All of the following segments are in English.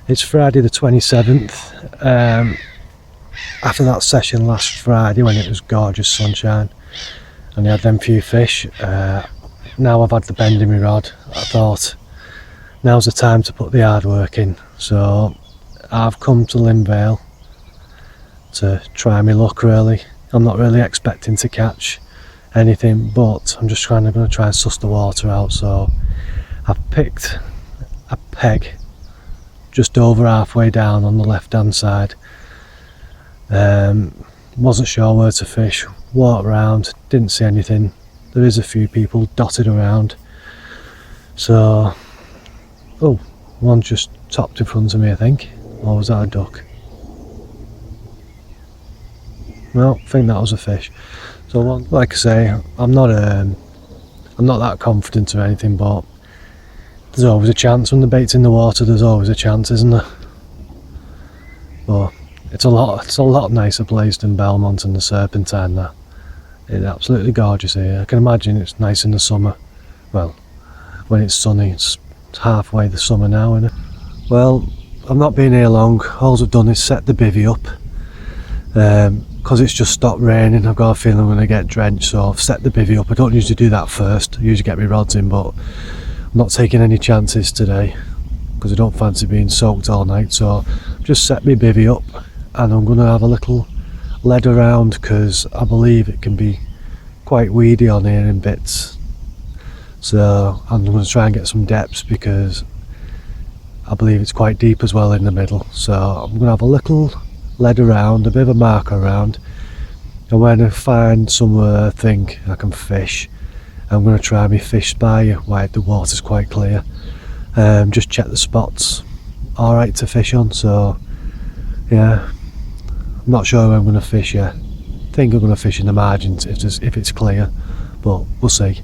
It's Friday the 27th. After that session last Friday when it was gorgeous sunshine and I had them few fish, now I've had the bend in my rod, I thought now's the time to put the hard work in. So I've come to Lymm Vale to try my luck really. I'm not really expecting to catch anything, but I'm just going to try and suss the water out. So I've picked a peg just over halfway down on the left hand side. Wasn't sure where to fish, walked around, didn't see anything. There is a few people dotted around, so one just topped in front of me, I think. Or was that a duck? No, I think that was a fish. So like I say, I'm not that confident or anything, but there's always a chance when the bait's in the water. There's always a chance, isn't there? But it's a lot nicer place than Belmont and the Serpentine. That it's absolutely gorgeous here. I can imagine it's nice in the summer. Well, when it's sunny, it's halfway the summer now, isn't it? Well, I've not been here long. All I've done is set the bivvy up. Because it's just stopped raining, I've got a feeling I'm going to get drenched, so I've set the bivvy up. I don't usually do that first. I usually get my rods in, but I'm not taking any chances today because I don't fancy being soaked all night. So I've just set my bivvy up and I'm going to have a little lead around because I believe it can be quite weedy on here in bits. So I'm going to try and get some depths because I believe it's quite deep as well in the middle. So I'm going to have a little lead around, a bit of a marker around, and when I find somewhere I think I can fish, I'm going to try my fish spy while the water's quite clear. Just check the spots alright to fish on. So yeah, I'm not sure where I'm going to fish yet. I think I'm going to fish in the margins if it's clear, but we'll see.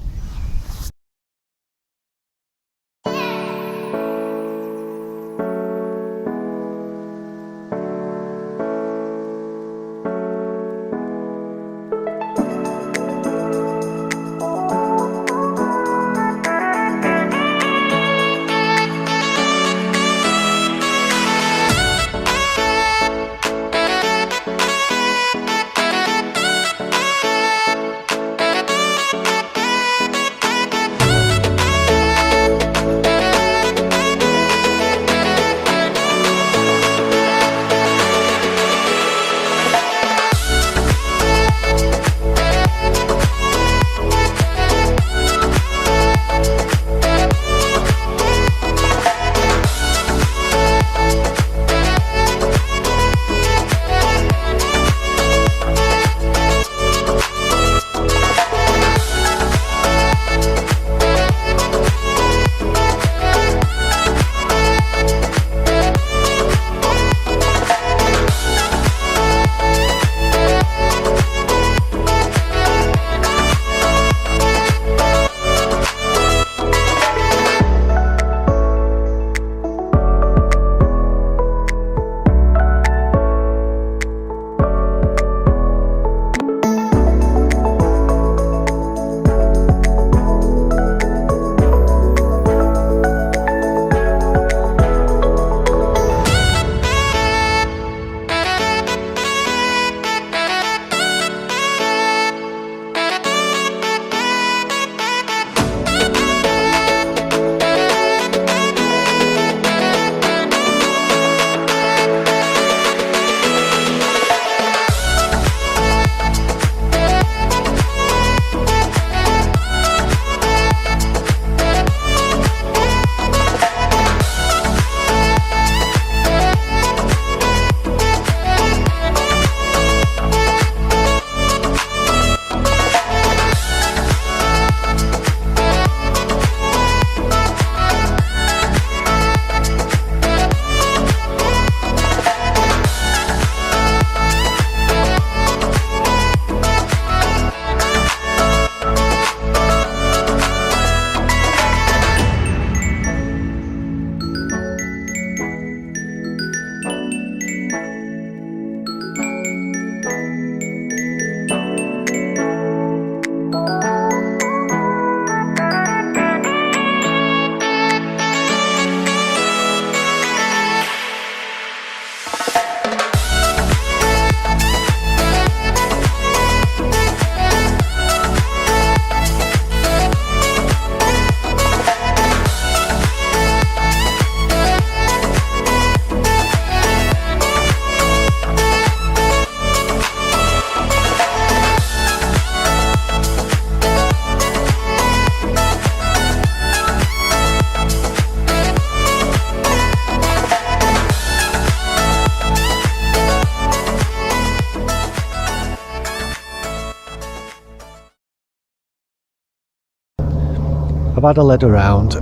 I've had a lead around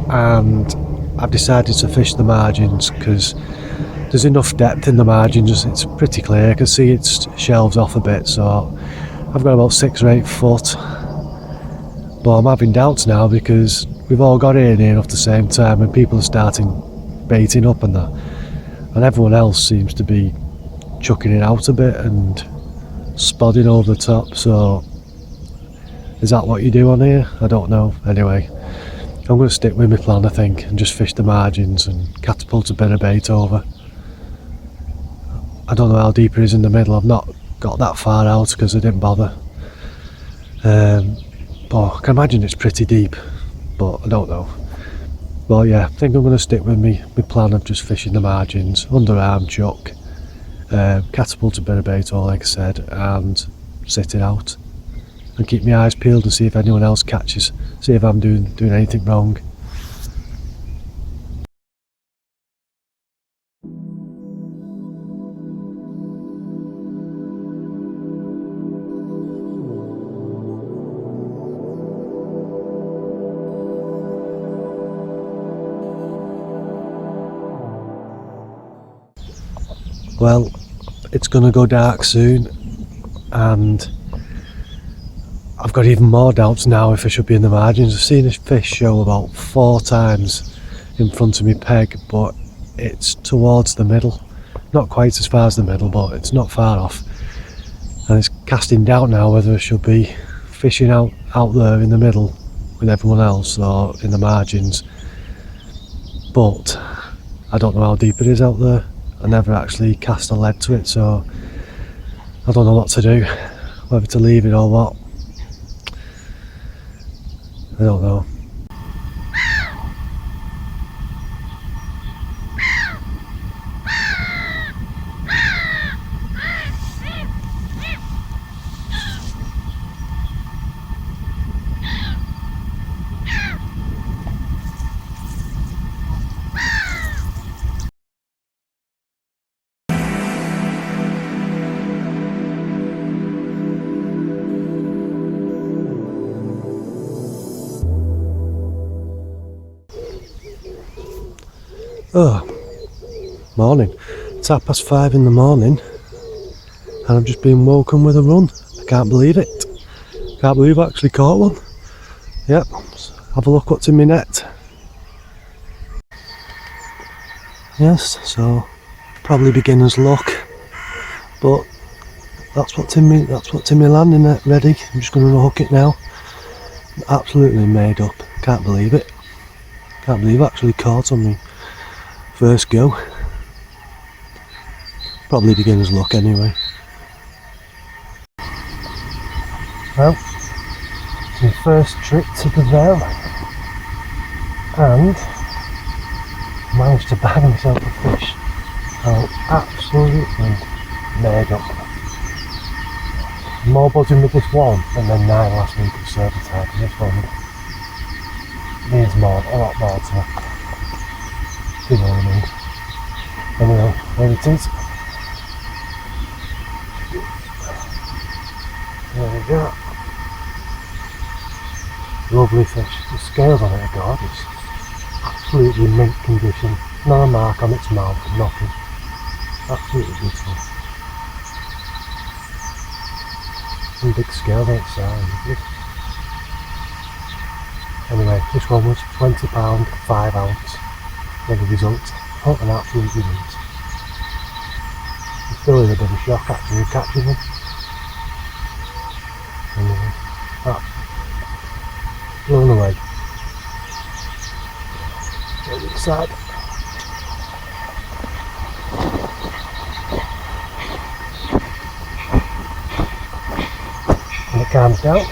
and I've decided to fish the margins because there's enough depth in the margins. It's pretty clear. I can see it shelves off a bit, so I've got about 6 or 8 foot. But I'm having doubts now because we've all got here near enough the same time and people are starting baiting up and that, and everyone else seems to be chucking it out a bit and spodding over the top. So is that what you do on here? I don't know. Anyway, I'm going to stick with my plan, I think, and just fish the margins and catapult a bit of bait over. I don't know how deep it is in the middle. I've not got that far out because I didn't bother. But I can imagine it's pretty deep, but I don't know. Well, yeah, I think I'm going to stick with my plan of just fishing the margins, underarm chuck, catapult a bit of bait over, like I said, and sit it out. And keep my eyes peeled to see if anyone else catches, see if I'm doing anything wrong. Well, it's going to go dark soon, and I've got even more doubts now if I should be in the margins. I've seen this fish show about 4 times in front of me peg, but it's towards the middle. Not quite as far as the middle, but it's not far off. And it's casting doubt now whether I should be fishing out there in the middle with everyone else or in the margins. But I don't know how deep it is out there. I never actually cast a lead to it, so I don't know what to do, whether to leave it or what. I don't know. Oh, morning. It's 5:30 in the morning and I've just been woken with a run. I can't believe it. Can't believe I actually caught one. Yep, have a look what's in my net. Yes, so probably beginner's luck, but that's what's in my landing net ready. I'm just going to hook it now. Absolutely made up. Can't believe it. Can't believe I actually caught on me first go. Probably beginner's luck anyway. Well, it's my first trip to the Vale and managed to bag myself a fish. I'm absolutely made up. More buzzing with this one than then 9 last week at Servitide, because this one needs more, a lot more to it. You know what I mean. Anyway, there it is. There we go. Lovely fish. The scales on it are gorgeous. Absolutely mint condition. Not a mark on its mouth, nothing. Absolutely beautiful. Some big scales on its side. Anyway, this one was £20, 5 ounce. The result, what an absolute result. I'm still in a bit of shock actually catching them. Anyway, blown away. Go to the side. And it calms down.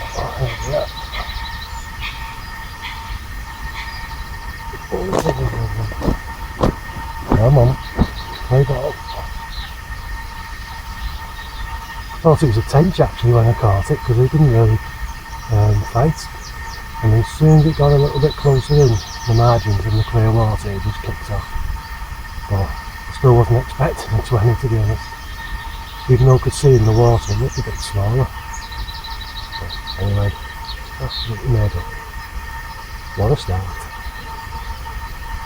Come on, play ball. I thought it was a tench actually when I caught it, because it didn't really fight. And as soon as it got a little bit closer in the margins in the clear water, it just kicked off. But I still wasn't expecting a 20, to be honest. Even though I could see in the water it looked a bit smaller. But anyway, absolutely made it. What a start.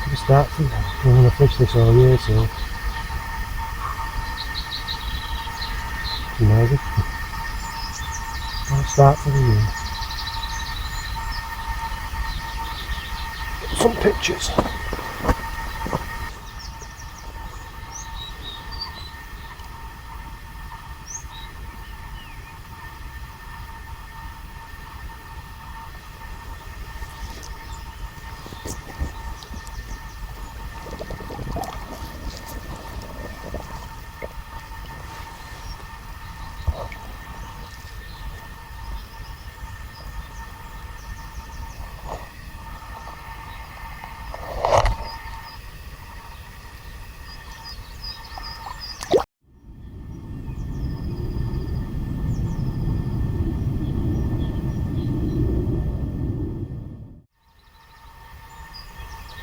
Good start. I'm going to fish this all year, so amazing. What a start for the year. Get some pictures.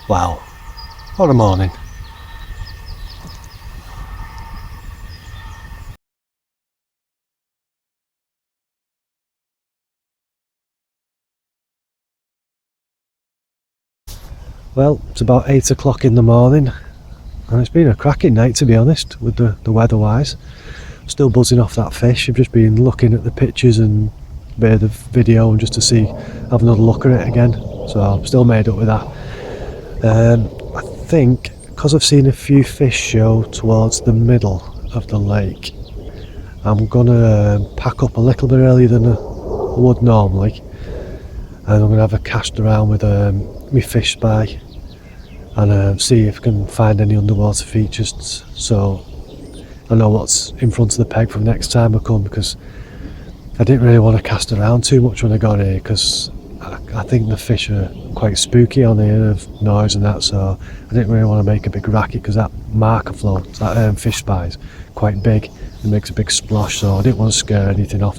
Wow, what a morning. Well, it's about 8 o'clock in the morning and it's been a cracking night, to be honest, with the weather wise. I'm still buzzing off that fish. I've just been looking at the pictures and a bit of the video and just to have another look at it again, so I'm still made up with that. I think because I've seen a few fish show towards the middle of the lake, I'm gonna pack up a little bit earlier than I would normally, and I'm gonna have a cast around with my fish spy and see if I can find any underwater features, so I know what's in front of the peg from next time I come, because I didn't really want to cast around too much when I got here, because I think the fish are quite spooky on here of noise and that, so I didn't really want to make a big racket, because that marker float, that fish spy is quite big, it makes a big splosh, so I didn't want to scare anything off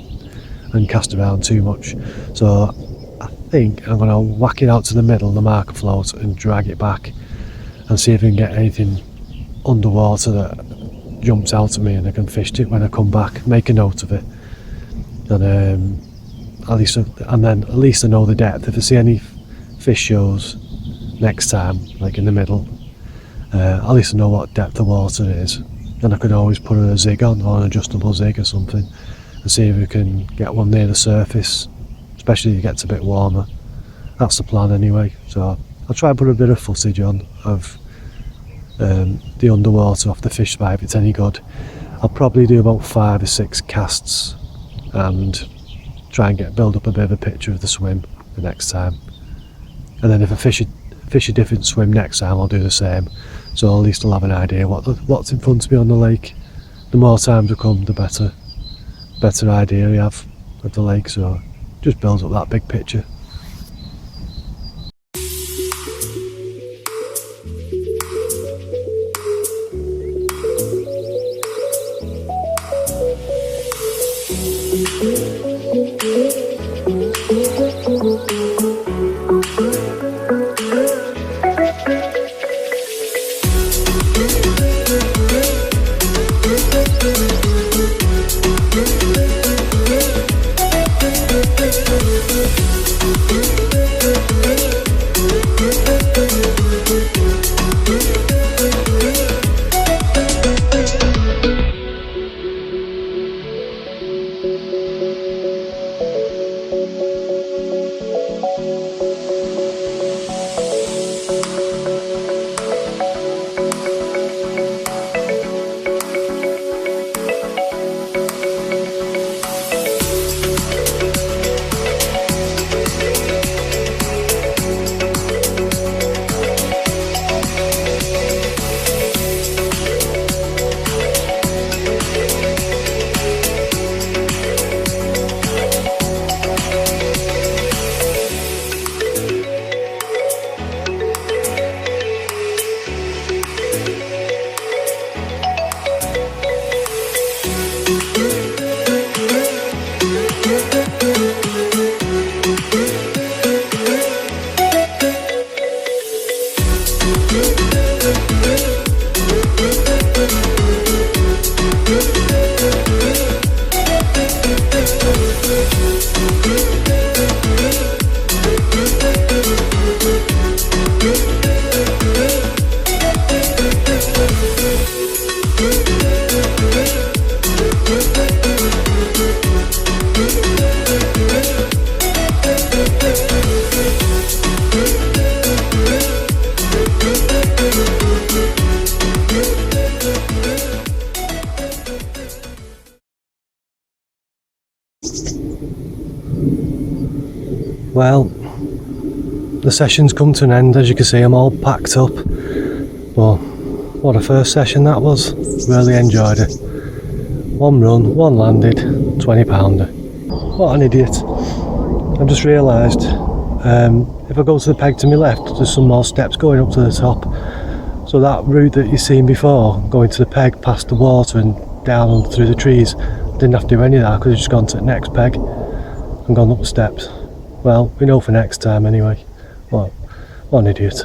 and cast around too much. So I think I'm going to whack it out to the middle of the marker float and drag it back and see if I can get anything underwater that jumps out at me and I can fish it when I come back, make a note of it, and at least I know the depth. If I see any fish shows next time, like in the middle, at least I know what depth the water is. Then I could always put a zig on, or an adjustable zig or something, and see if we can get one near the surface, especially if it gets a bit warmer. That's the plan anyway, so I'll try and put a bit of footage on of the underwater off the fish spy if it's any good. I'll probably do about 5 or 6 casts and try and build up a bit of a picture of the swim the next time, and then if I fish a different swim next time, I'll do the same, so at least I'll have an idea what's in front of me on the lake. The more times I come, the better idea I have of the lake, so just builds up that big picture. Well, the session's come to an end. As you can see, I'm all packed up. But what a first session that was. Really enjoyed it. One run, one landed, 20 pounder. What an idiot. I've just realised if I go to the peg to my left, there's some more steps going up to the top. So that route that you've seen before, going to the peg past the water and down and through the trees, didn't have to do any of that. I could have just gone to the next peg and gone up the steps. Well, we know for next time anyway. What an idiot.